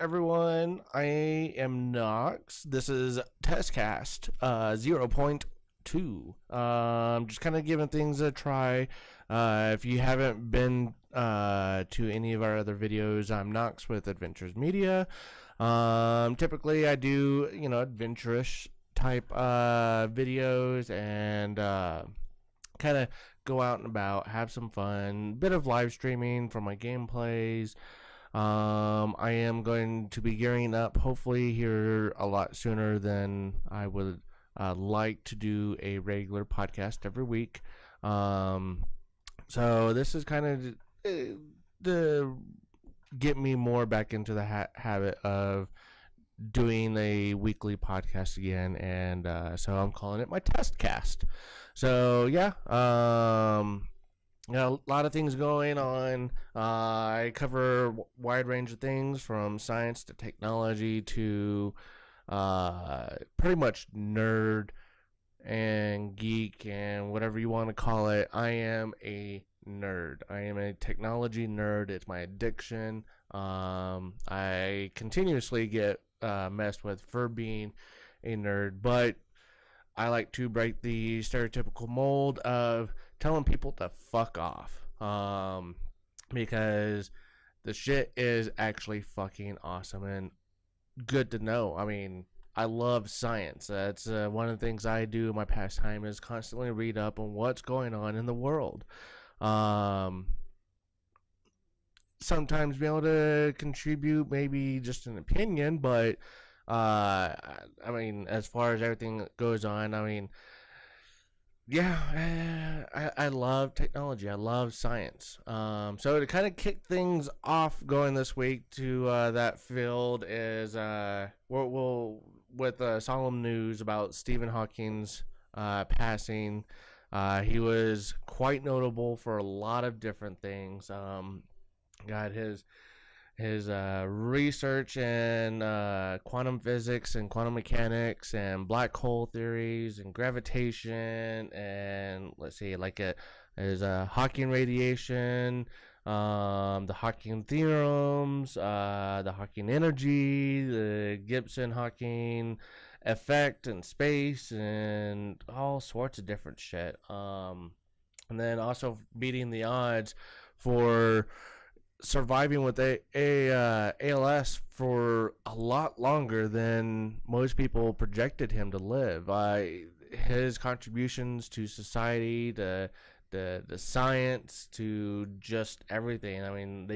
everyone? I am Knox. This is Testcast 0.2. Just kind of giving things a try. If you haven't been to any of our other videos, I'm Knox with Adventures Media. Typically, I do, adventurous type videos and kind of go out and about, have some fun, bit of live streaming for my gameplays. I am going to be gearing up, hopefully here a lot sooner than I would like to do a regular podcast every week. So this is kind of to get me more back into the habit of doing a weekly podcast again, and so I'm calling it my Testcast. So yeah, a lot of things going on. I cover a wide range of things from science to technology to pretty much nerd and geek and whatever you want to call it. I am a nerd. I am a technology nerd. It's my addiction. I continuously get messed with for being a nerd, but I like to break the stereotypical mold of telling people to fuck off, because the shit is actually fucking awesome and good to know. I mean, I love science. That's one of the things I do in my pastime is constantly read up on what's going on in the world. Sometimes be able to contribute maybe just an opinion, but I mean, as far as everything that goes on, I mean, yeah, I love technology. I love science. So to kind of kick things off going this week to that field is we'll with solemn news about Stephen Hawking's passing. He was quite notable for a lot of different things. Got his research in quantum physics and quantum mechanics and black hole theories and gravitation and let's see, his Hawking radiation, the Hawking theorems, the Hawking energy, the Gibson-Hawking effect in space, and all sorts of different shit. And then also beating the odds for surviving with ALS for a lot longer than most people projected him to live. His contributions to society, the science, to just everything. I mean,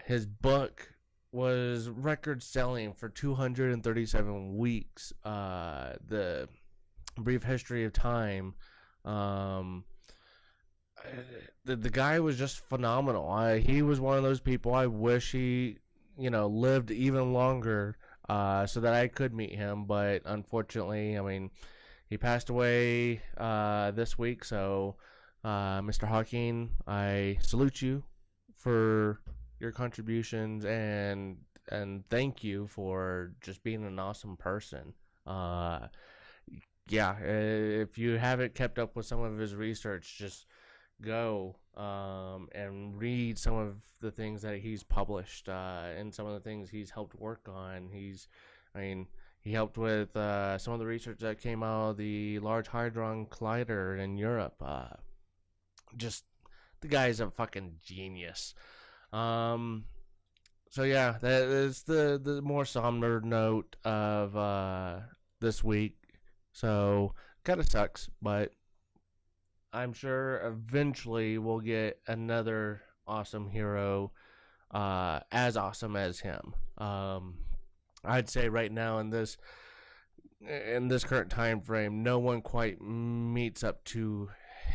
his book was record selling for 237 weeks. The Brief History of Time. The guy was just phenomenal. He was one of those people I wish he, lived even longer so that I could meet him. But unfortunately, I mean, he passed away this week. So, Mr. Hawking, I salute you for your contributions and thank you for just being an awesome person. Yeah, if you haven't kept up with some of his research, just go and read some of the things that he's published and some of the things he's helped work on. He helped with some of the research that came out of the Large Hadron Collider in Europe. Just the guy's a fucking genius. So yeah, that is the more somber note of this week. So kind of sucks, but I'm sure eventually we'll get another awesome hero as awesome as him. I'd say right now in this current time frame, no one quite meets up to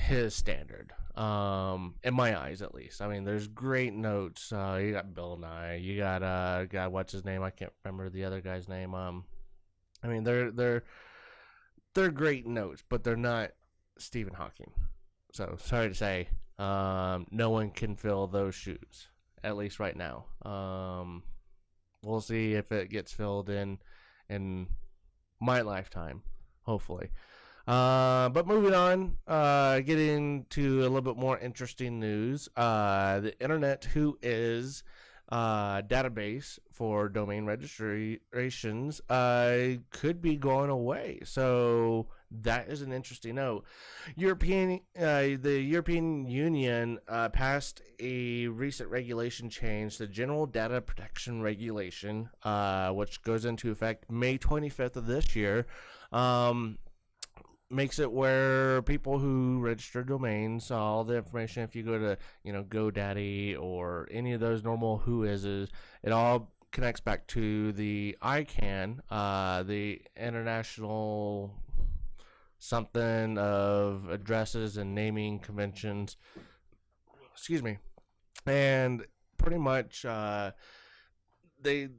his standard. In my eyes, at least. I mean, there's great notes. You got Bill Nye. You got God, what's his name? I can't remember the other guy's name. I mean, they're great notes, but they're not Stephen Hawking. So sorry to say, no one can fill those shoes, at least right now. We'll see if it gets filled in my lifetime, hopefully. But moving on, getting to a little bit more interesting news. The internet, who is database for domain registrations could be going away. So that is an interesting note. The European Union passed a recent regulation change, the General Data Protection Regulation, which goes into effect May 25th of this year. Makes it where people who register domains, all the information, if you go to GoDaddy or any of those normal whoises, it all connects back to the ICANN, the International something of addresses and naming conventions. Excuse me. And pretty much they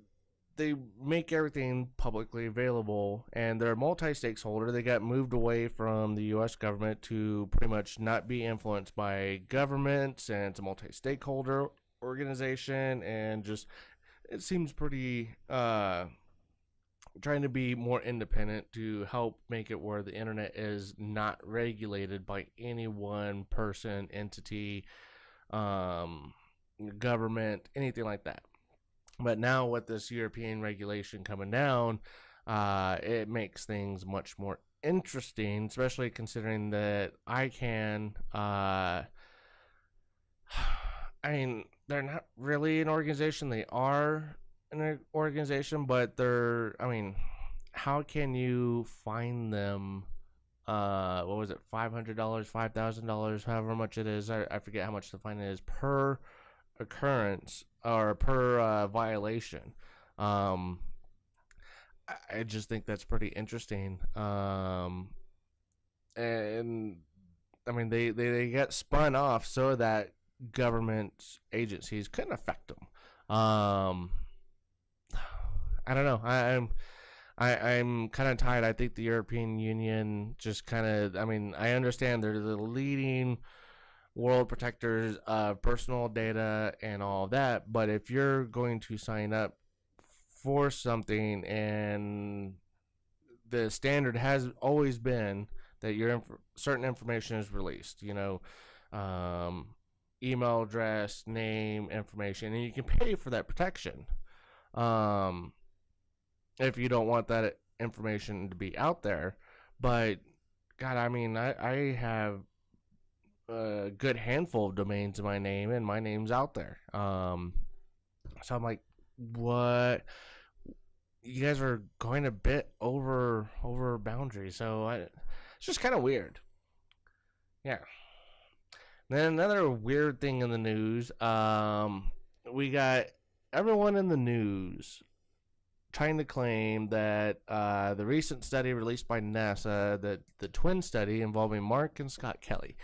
make everything publicly available, and they're multi-stakeholder. They got moved away from the U.S. government to pretty much not be influenced by governments, and it's a multi-stakeholder organization, and just it seems pretty trying to be more independent to help make it where the internet is not regulated by any one person, entity, government, anything like that. But now with this European regulation coming down, it makes things much more interesting, especially considering that ICANN, I mean, they're not really an organization. They are an organization, but how can you find them? What was it, $500, $5,000, however much it is. I forget how much the fine is per occurrence or per violation. I just think that's pretty interesting. And I mean, they get spun off so that government agencies couldn't affect them. I don't know. I'm kind of tired. I think the European Union just kind of, I understand they're the leading world protectors of personal data and all of that, but if you're going to sign up for something and the standard has always been that your certain information is released, email address, name, information, and you can pay for that protection. If you don't want that information to be out there. But God, I have a good handful of domains in my name, and my name's out there. So I'm like, what? You guys are going a bit over boundaries. So it's just kind of weird. Yeah. Then another weird thing in the news. We got everyone in the news trying to claim that the recent study released by NASA, the twin study involving Mark and Scott Kelly.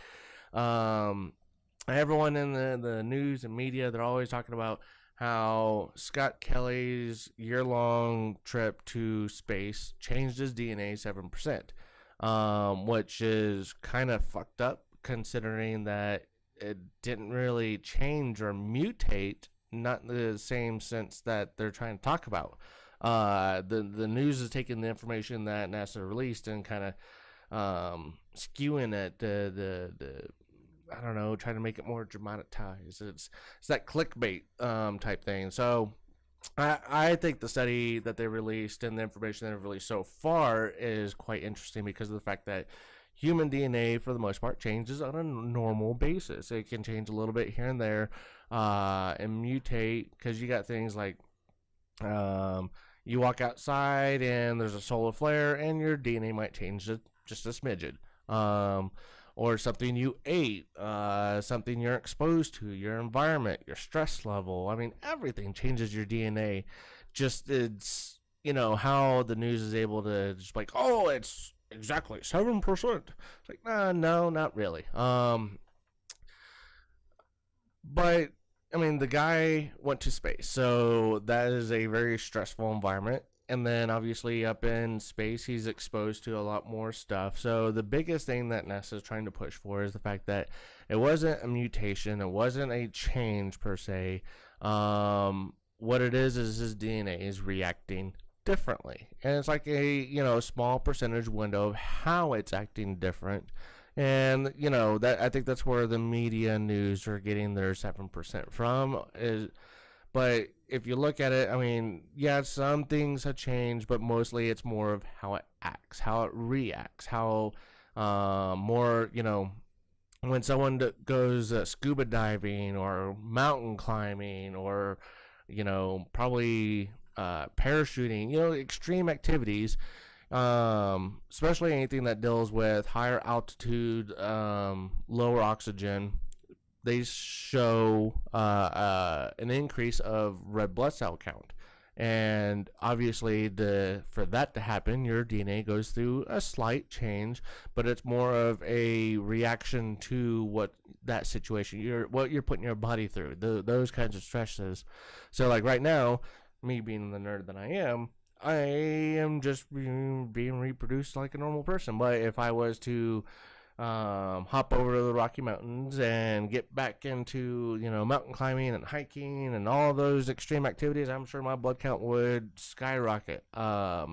Everyone in the news and media, they're always talking about how Scott Kelly's year-long trip to space changed his DNA 7%, which is kind of fucked up considering that it didn't really change or mutate, not in the same sense that they're trying to talk about. The news is taking the information that NASA released and kind of skewing it, the I don't know, trying to make it more dramatized. It's that clickbait type thing. So I think the study that they released and the information they've released so far is quite interesting because of the fact that human DNA, for the most part, changes on a normal basis. It can change a little bit here and there and mutate because you got things like you walk outside and there's a solar flare and your DNA might change just a smidgen. Or something you ate, something you're exposed to, your environment, your stress level. Everything changes your DNA. Just it's, how the news is able to just like, oh, it's exactly 7%. It's like, no, not really. But the guy went to space, so that is a very stressful environment. And then obviously up in space, he's exposed to a lot more stuff. So the biggest thing that NASA is trying to push for is the fact that it wasn't a mutation. It wasn't a change per se. What it is his DNA is reacting differently. And it's like a, small percentage window of how it's acting different. And, that I think that's where the media news are getting their 7% from is But if you look at it, I mean, yeah, some things have changed, but mostly it's more of how it acts, how it reacts, how more, when someone goes scuba diving or mountain climbing or, probably parachuting, extreme activities, especially anything that deals with higher altitude, lower oxygen, they show an increase of red blood cell count. And obviously, for that to happen, your DNA goes through a slight change, but it's more of a reaction to that situation, what you're putting your body through, those kinds of stresses. So, like right now, me being the nerd that I am just being reproduced like a normal person. But if I was to hop over to the Rocky Mountains and get back into, mountain climbing and hiking and all those extreme activities, I'm sure my blood count would skyrocket. So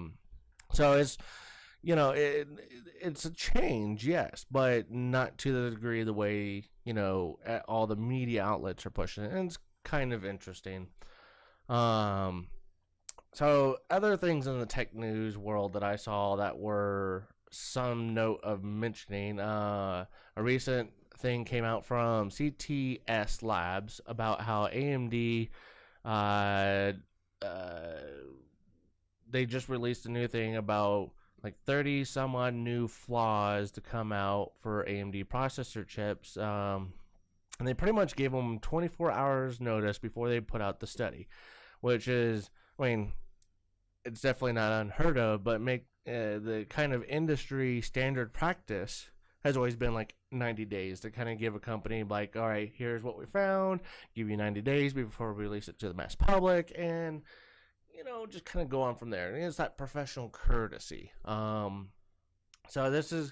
it's, it's a change, yes, but not to the degree the way, all the media outlets are pushing it. And it's kind of interesting. So other things in the tech news world that I saw that were some note of mentioning, a recent thing came out from CTS Labs about how AMD, they just released a new thing about like 30 some odd new flaws to come out for AMD processor chips. And they pretty much gave them 24 hours notice before they put out the study, which is, I mean, it's definitely not unheard of, but the kind of industry standard practice has always been like 90 days to kind of give a company like, all right, here's what we found, give you 90 days before we release it to the mass public, and just kind of go on from there. And it's that professional courtesy. So this is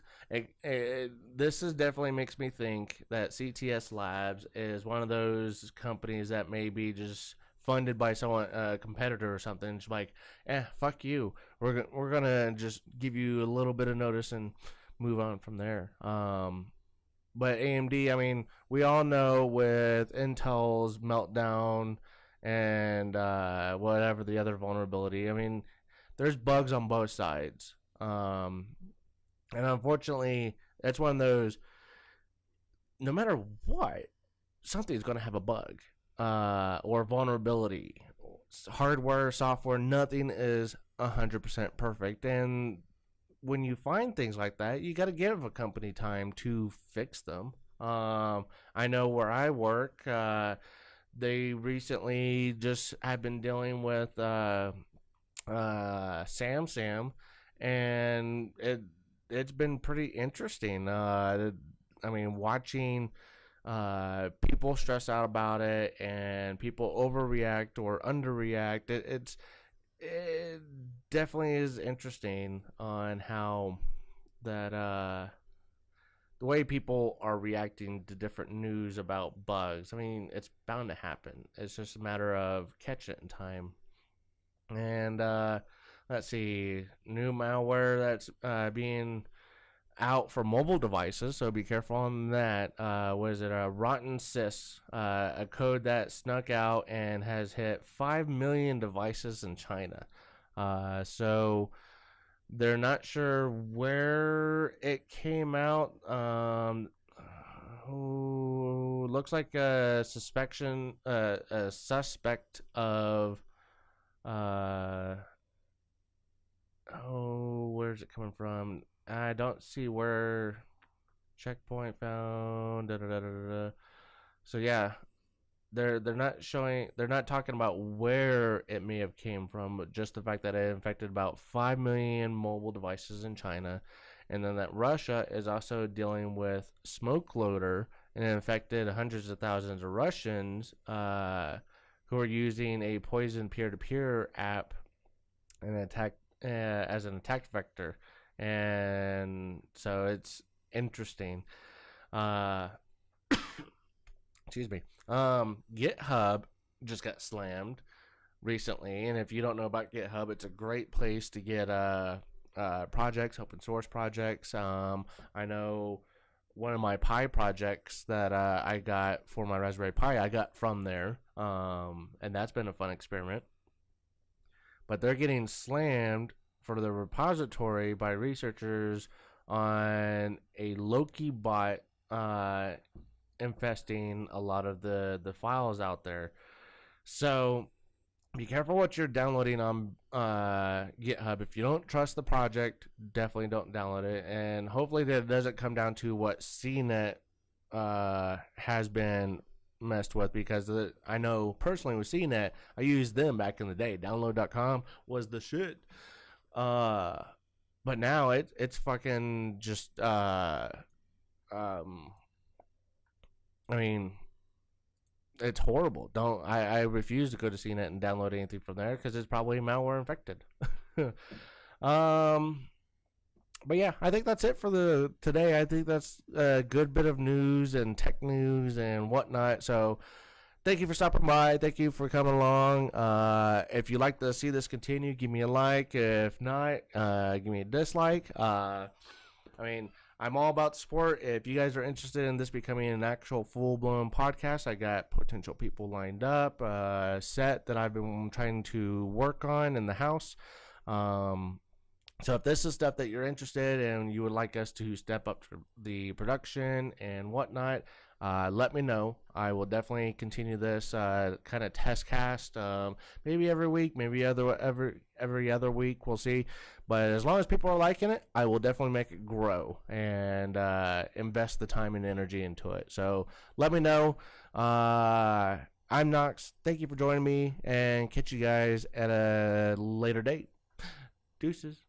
definitely makes me think that CTS Labs is one of those companies that maybe just funded by someone, a competitor or something. It's like, fuck you. We're gonna just give you a little bit of notice and move on from there. But AMD, I mean, we all know with Intel's meltdown and whatever the other vulnerability. I mean, there's bugs on both sides. And unfortunately, that's one of those. No matter what, something's gonna have a bug. Or vulnerability, hardware, software, nothing is 100% perfect. And when you find things like that, you got to give a company time to fix them. I know where I work, they recently just have been dealing with Sam, and it's been pretty interesting. I mean, watching people stress out about it and people overreact or underreact. It definitely is interesting on how that the way people are reacting to different news about bugs. I mean, it's bound to happen. It's just a matter of catch it in time. And let's see, new malware that's being out for mobile devices, so be careful on that. Was it a Rotten Sys, a code that snuck out and has hit 5 million devices in China. So they're not sure where it came out. Looks like a suspect of where's it coming from? I don't see where. Checkpoint found. So yeah, they're not showing. They're not talking about where it may have came from, but just the fact that it infected about 5 million mobile devices in China, and then that Russia is also dealing with smoke loader and it infected hundreds of thousands of Russians who are using a poison peer-to-peer app and attack as an attack vector. And so it's interesting. Excuse me. GitHub just got slammed recently, and if you don't know about GitHub, it's a great place to get projects, open source projects. I know one of my Pi projects that I got for my Raspberry Pi, I got from there, and that's been a fun experiment. But they're getting slammed for the repository by researchers on a Loki bot infesting a lot of the files out there. So be careful what you're downloading on GitHub. If you don't trust the project, definitely don't download it. And hopefully that doesn't come down to what CNET has been messed with, because I know personally with CNET, I used them back in the day. Download.com was the shit. But now it's fucking just I mean, it's horrible. I refuse to go to CNET and download anything from there because it's probably malware infected. But yeah, I think that's it for today. I think that's a good bit of news and tech news and whatnot. So thank you for stopping by. Thank you for coming along. If you'd like to see this continue, give me a like. If not, give me a dislike. I'm all about support. If you guys are interested in this becoming an actual full-blown podcast, I got potential people lined up, set that I've been trying to work on in the house. So if this is stuff that you're interested in and you would like us to step up to the production and whatnot, let me know. I will definitely continue this kind of test cast, maybe every week, maybe every other week. We'll see. But as long as people are liking it, I will definitely make it grow and invest the time and energy into it. So let me know. I'm Knox. Thank you for joining me, and catch you guys at a later date. Deuces.